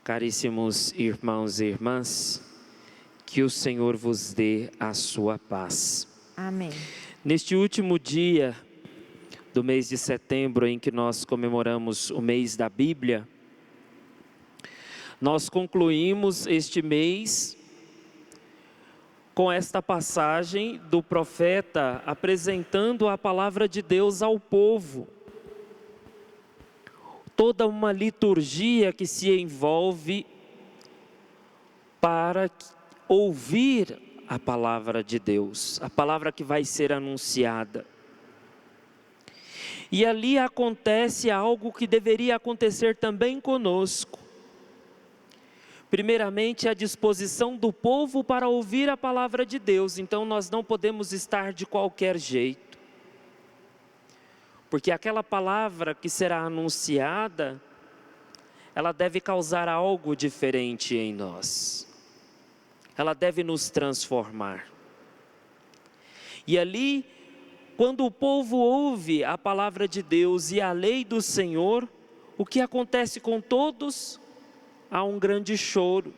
Caríssimos irmãos e irmãs, que o Senhor vos dê a sua paz. Amém. Neste último dia do mês de setembro, em que nós comemoramos o mês da Bíblia, nós concluímos este mês com esta passagem do profeta apresentando a palavra de Deus ao povo. Toda uma liturgia que se envolve para ouvir a palavra de Deus, a palavra que vai ser anunciada. E ali acontece algo que deveria acontecer também conosco. Primeiramente, a disposição do povo para ouvir a palavra de Deus. Então nós não podemos estar de qualquer jeito. Porque aquela palavra que será anunciada, ela deve causar algo diferente em nós. Ela deve nos transformar. E ali, quando o povo ouve a palavra de Deus e a lei do Senhor, o que acontece com todos? Há um grande choro.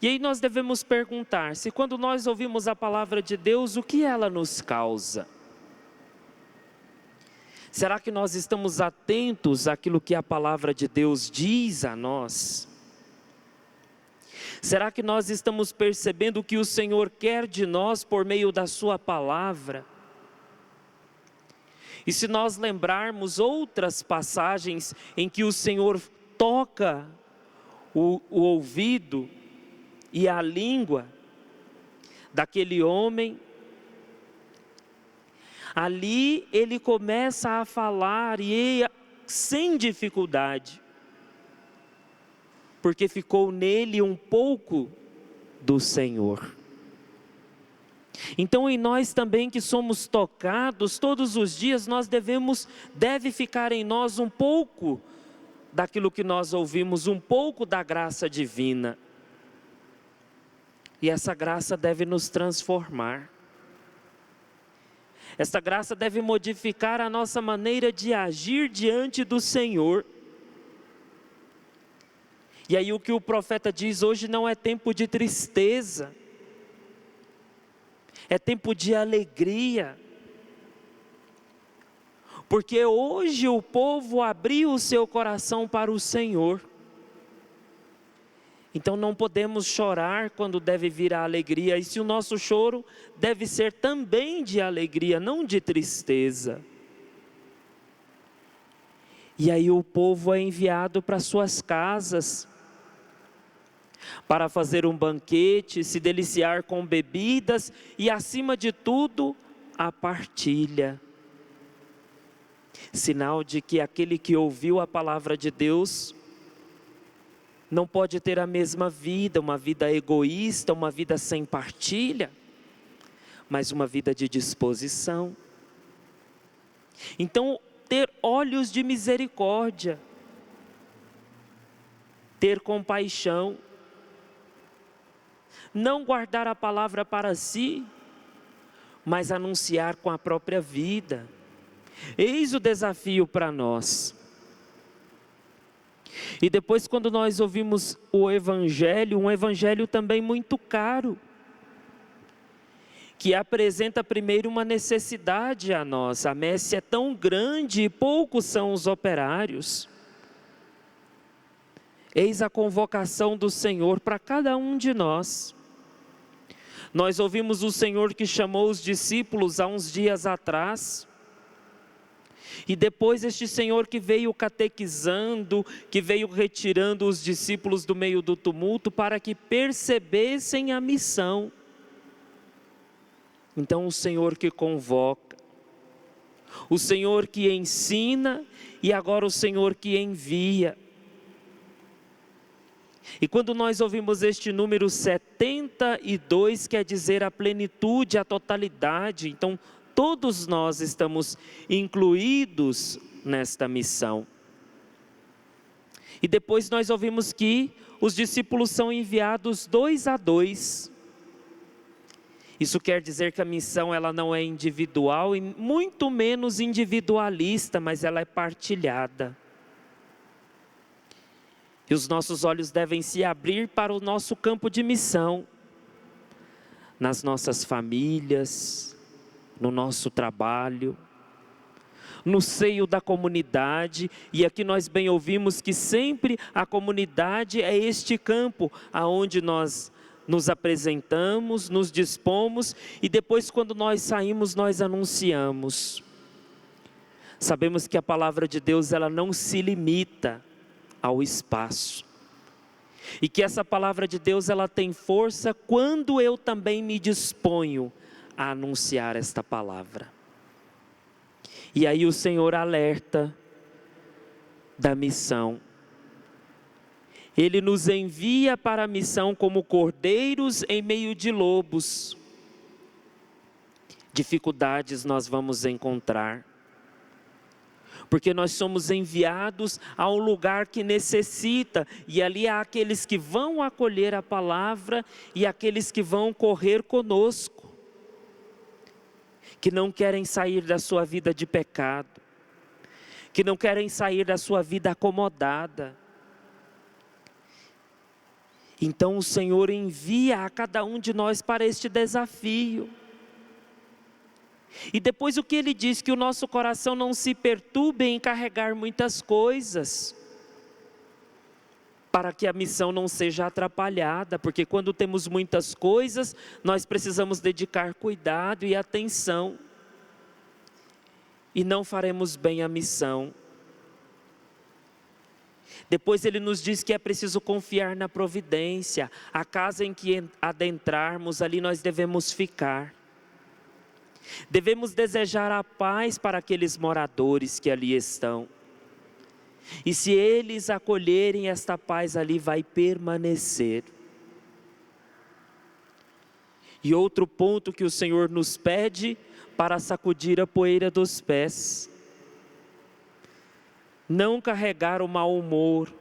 E aí nós devemos perguntar, se quando nós ouvimos a palavra de Deus, o que ela nos causa? Será que nós estamos atentos àquilo que a palavra de Deus diz a nós? Será que nós estamos percebendo o que o Senhor quer de nós por meio da sua palavra? E se nós lembrarmos outras passagens em que o Senhor toca o ouvido e a língua daquele homem, ali ele começa a falar e sem dificuldade, porque ficou nele um pouco do Senhor. Então em nós também que somos tocados todos os dias, deve ficar em nós um pouco daquilo que nós ouvimos, um pouco da graça divina. E essa graça deve nos transformar. Esta graça deve modificar a nossa maneira de agir diante do Senhor. E aí o que o profeta diz, hoje não é tempo de tristeza, é tempo de alegria. Porque hoje o povo abriu o seu coração para o Senhor. Então não podemos chorar quando deve vir a alegria. E se o nosso choro deve ser também de alegria, não de tristeza. E aí o povo é enviado para suas casas, para fazer um banquete, se deliciar com bebidas e acima de tudo, a partilha. Sinal de que aquele que ouviu a palavra de Deus não pode ter a mesma vida, uma vida egoísta, uma vida sem partilha, mas uma vida de disposição. Então, ter olhos de misericórdia, ter compaixão, não guardar a palavra para si, mas anunciar com a própria vida. Eis o desafio para nós. E depois, quando nós ouvimos o Evangelho, um Evangelho também muito caro, que apresenta primeiro uma necessidade a nós. A messe é tão grande e poucos são os operários. Eis a convocação do Senhor para cada um de nós. Nós ouvimos o Senhor que chamou os discípulos há uns dias atrás. E depois este Senhor que veio catequizando, que veio retirando os discípulos do meio do tumulto para que percebessem a missão. Então o Senhor que convoca, o Senhor que ensina e agora o Senhor que envia. E quando nós ouvimos este número 72, quer dizer a plenitude, a totalidade. Então todos nós estamos incluídos nesta missão. E depois nós ouvimos que os discípulos são enviados 2 a 2. Isso quer dizer que a missão ela não é individual e muito menos individualista, mas ela é partilhada. E os nossos olhos devem se abrir para o nosso campo de missão, nas nossas famílias, no nosso trabalho, no seio da comunidade. E aqui nós bem ouvimos que sempre a comunidade é este campo aonde nós nos apresentamos, nos dispomos e depois, quando nós saímos, nós anunciamos. Sabemos que a palavra de Deus, ela não se limita ao espaço. E que essa palavra de Deus, ela tem força quando eu também me disponho a anunciar esta palavra. E aí o Senhor alerta da missão. Ele nos envia para a missão como cordeiros em meio de lobos. Dificuldades nós vamos encontrar, porque nós somos enviados a um lugar que necessita, e ali há aqueles que vão acolher a palavra e aqueles que vão correr conosco, que não querem sair da sua vida de pecado, que não querem sair da sua vida acomodada. Então o Senhor envia a cada um de nós para este desafio. E depois o que Ele diz? Que o nosso coração não se perturbe em carregar muitas coisas, para que a missão não seja atrapalhada, porque quando temos muitas coisas, nós precisamos dedicar cuidado e atenção, e não faremos bem a missão. Depois Ele nos diz que é preciso confiar na providência. A casa em que adentrarmos, ali nós devemos ficar. Devemos desejar a paz para aqueles moradores que ali estão. E se eles acolherem, esta paz ali vai permanecer. E outro ponto que o Senhor nos pede para sacudir a poeira dos pés: não carregar o mau humor,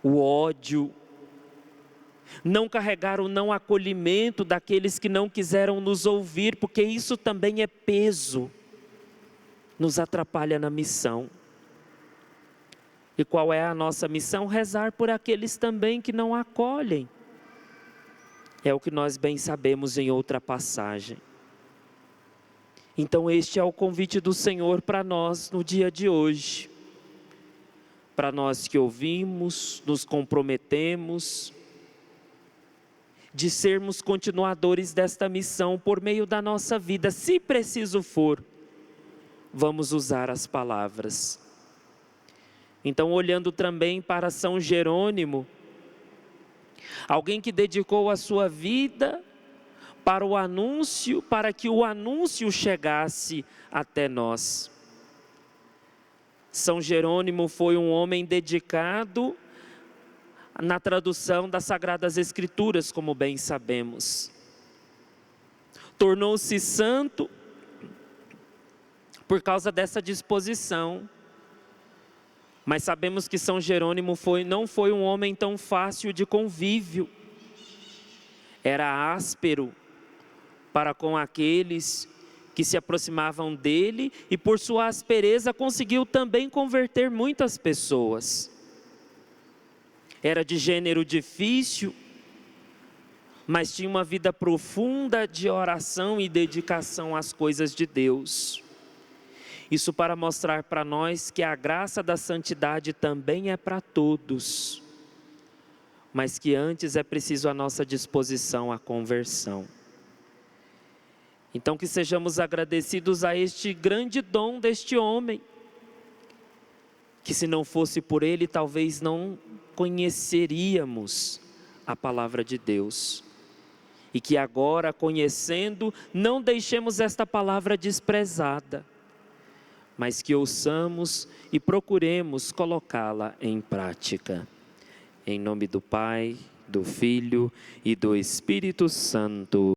o ódio, não carregar o não acolhimento daqueles que não quiseram nos ouvir, porque isso também é peso, nos atrapalha na missão. E qual é a nossa missão? Rezar por aqueles também que não acolhem. É o que nós bem sabemos em outra passagem. Então este é o convite do Senhor para nós no dia de hoje. Para nós que ouvimos, nos comprometemos de sermos continuadores desta missão por meio da nossa vida. Se preciso for, vamos usar as palavras. Então, olhando também para São Jerônimo, alguém que dedicou a sua vida para o anúncio, para que o anúncio chegasse até nós. São Jerônimo foi um homem dedicado na tradução das Sagradas Escrituras, como bem sabemos. Tornou-se santo por causa dessa disposição. Mas sabemos que São Jerônimo não foi um homem tão fácil de convívio. Era áspero para com aqueles que se aproximavam dele, e por sua aspereza conseguiu também converter muitas pessoas. Era de gênero difícil, mas tinha uma vida profunda de oração e dedicação às coisas de Deus. Isso para mostrar para nós que a graça da santidade também é para todos, mas que antes é preciso a nossa disposição à conversão. Então que sejamos agradecidos a este grande dom deste homem, que se não fosse por ele, talvez não conheceríamos a palavra de Deus. E que agora, conhecendo, não deixemos esta palavra desprezada, mas que ouçamos e procuremos colocá-la em prática. Em nome do Pai, do Filho e do Espírito Santo.